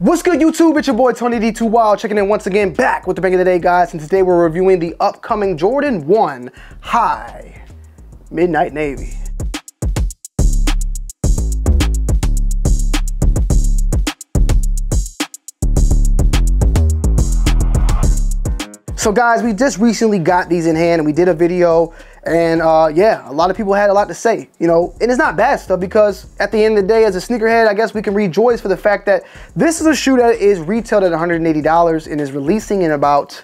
What's good, YouTube? It's your boy Tonyd2wild checking in once again, back with the bang of the day, guys. And today we're reviewing the upcoming Jordan 1 High Midnight Navy. So guys, we just recently got these in hand and we did a video, and yeah, a lot of people had a lot to say, you know, and it's not bad stuff, because at the end of the day, as a sneakerhead, I guess we can rejoice for the fact that this is a shoe that is retailed at $180 and is releasing in about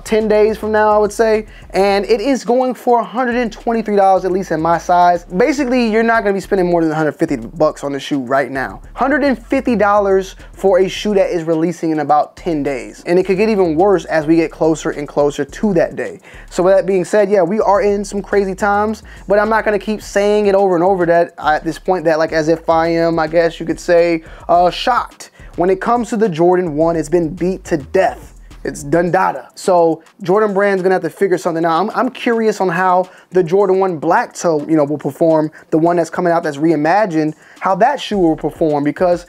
10 days from now, I would say, and it is going for $123, at least in my size. Basically, you're not going to be spending more than 150 bucks on the shoe right now. $150 for a shoe that is releasing in about 10 days, and it could get even worse as we get closer and closer to that day. So with that being said, yeah, we are in some crazy times, but I'm not going to keep saying it over and over that at this point, that like as if I am, I guess you could say, shocked. When it comes to the Jordan 1, it's been beat to death. It's done data. So Jordan brand's gonna have to figure something out. I'm curious on how the Jordan 1 black toe, you know, will perform. The one that's coming out that's reimagined, how that shoe will perform, because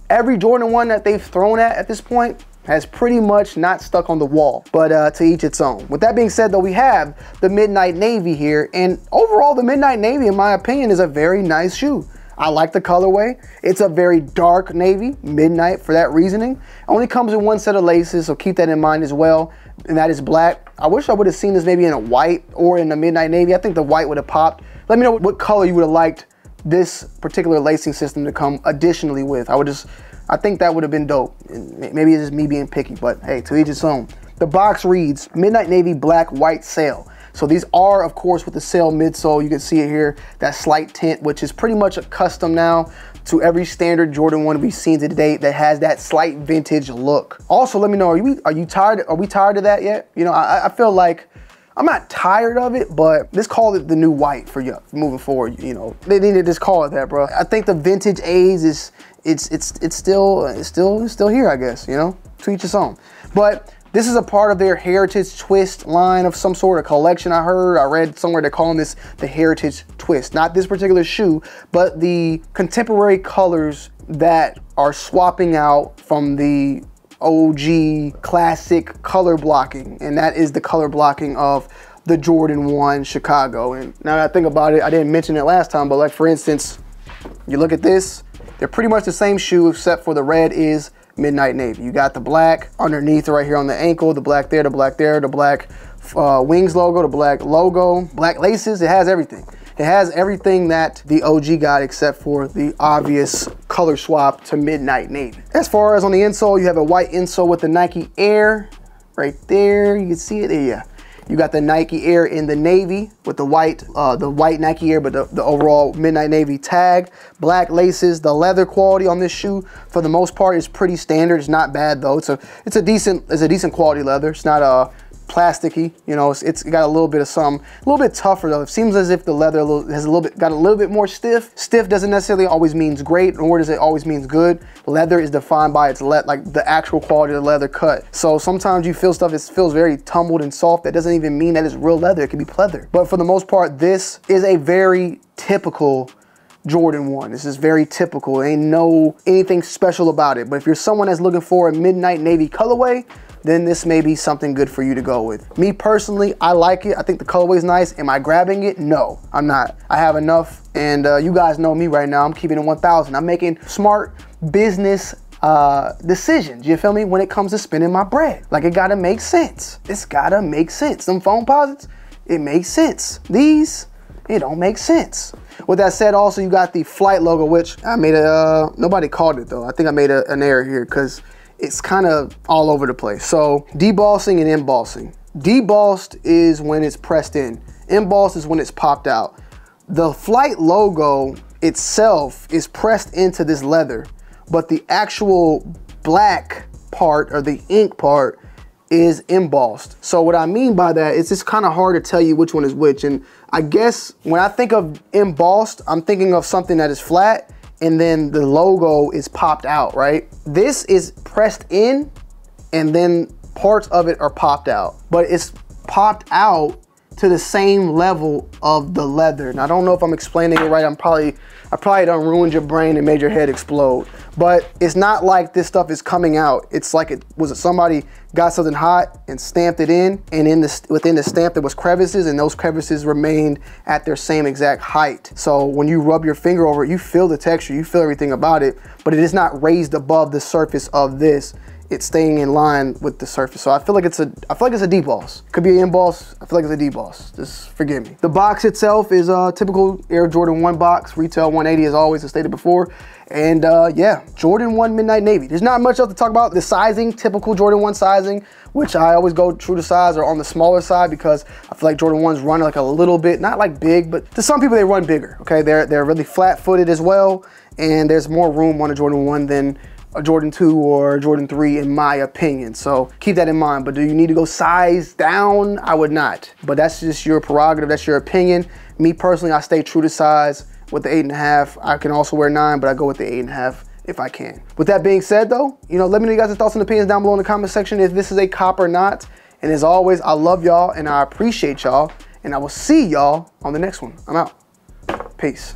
every Jordan 1 that they've thrown at this point has pretty much not stuck on the wall, but to each its own. With that being said, though, we have the Midnight Navy here, and overall the Midnight Navy, in my opinion, is a very nice shoe. I like the colorway. It's a very dark navy, midnight for that reasoning. Only comes in one set of laces, so keep that in mind as well, and that is black. I wish I would have seen this maybe in a white or in a midnight navy. I think the white would have popped. Let me know what color you would have liked this particular lacing system to come additionally with. I think that would have been dope. Maybe it's just me being picky, but hey, to each its own. The box reads Midnight Navy Black White Sail. So these are, of course, with the sail midsole. You can see it here, that slight tint, which is pretty much a custom now to every standard Jordan 1 we've seen to date that has that slight vintage look. Also, let me know, are you tired? Are we tired of that yet? You know, I feel like I'm not tired of it, but let's call it the new white for you moving forward. You know, they need to just call it that, bro. I think the vintage age is it's still here, I guess. You know, to each its own. But this is a part of their Heritage Twist line of some sort of collection. I read somewhere they're calling this the Heritage Twist. Not this particular shoe, but the contemporary colors that are swapping out from the OG classic color blocking. And that is the color blocking of the Jordan 1 Chicago. And now that I think about it, I didn't mention it last time, but like for instance, you look at this, they're pretty much the same shoe except for the red is Midnight Navy. You got the black underneath right here on the ankle, the black there, the black there, the black wings logo, the black logo, black laces. It has everything. It has everything that the OG got except for the obvious color swap to Midnight Navy. As far as on the insole, you have a white insole with the Nike Air right there. You can see it there. Yeah. You got the Nike Air in the navy with the white Nike Air, but the overall Midnight Navy tag. Black laces. The leather quality on this shoe, for the most part, is pretty standard. It's not bad though. It's a decent quality leather. It's not plasticky. You know, it's got a little bit of a little bit tougher though. It seems as if the leather has got a little bit more stiff. Stiff doesn't necessarily always means great, nor does it always means good. Leather is defined by its like the actual quality of the leather cut. So sometimes you feel stuff that feels very tumbled and soft. That doesn't even mean that it's real leather. It can be pleather. But for the most part, this is a very typical Jordan 1. This is very typical. There ain't anything special about it. But if you're someone that's looking for a Midnight Navy colorway, then this may be something good for you to go with. Me personally, I like it. I think the colorway is nice. Am I grabbing it? No, I'm not. I have enough, and you guys know me right now. I'm keeping it 1,000. I'm making smart business decisions, you feel me, when it comes to spending my bread. Like, it gotta make sense. It's gotta make sense. Them foam posits, it makes sense. These, it don't make sense. With that said, also, you got the Flight logo, which I made nobody called it though. I think I made an error here because it's kind of all over the place. So debossing and embossing. Debossed is when it's pressed in. Embossed is when it's popped out. The Flight logo itself is pressed into this leather, but the actual black part or the ink part is embossed. So what I mean by that, it's just kind of hard to tell you which one is which. And I guess when I think of embossed, I'm thinking of something that is flat and then the logo is popped out, right? This is pressed in and then parts of it are popped out, but it's popped out to the same level of the leather. And I don't know if I'm explaining it right. I probably done ruined your brain and made your head explode. But it's not like this stuff is coming out. It's like somebody got something hot and stamped it in, and within the stamp there was crevices, and those crevices remained at their same exact height. So when you rub your finger over it, you feel the texture, you feel everything about it, but it is not raised above the surface of this. It's staying in line with the surface. So I feel like it's a deboss. Could be an emboss. I feel like it's a deboss. Just forgive me. The box itself is a typical Air Jordan 1 box, retail 180 as always, as stated before. And yeah, Jordan 1 Midnight Navy. There's not much else to talk about. The sizing, typical Jordan 1 sizing, which I always go true to size or on the smaller side, because I feel like Jordan 1s run like a little bit, not like big, but to some people they run bigger, okay? They're really flat-footed as well, and there's more room on a Jordan 1 than a Jordan 2 or a Jordan 3 in my opinion. So keep that in mind. But do you need to go size down? I would not. But that's just your prerogative, that's your opinion. Me personally, I stay true to size with the 8.5. I can also wear 9, but I go with the 8.5 if I can. With that being said though, you know, let me know you guys' thoughts and opinions down below in the comment section if this is a cop or not. And as always, I love y'all and I appreciate y'all, and I will see y'all on the next one. I'm out. Peace.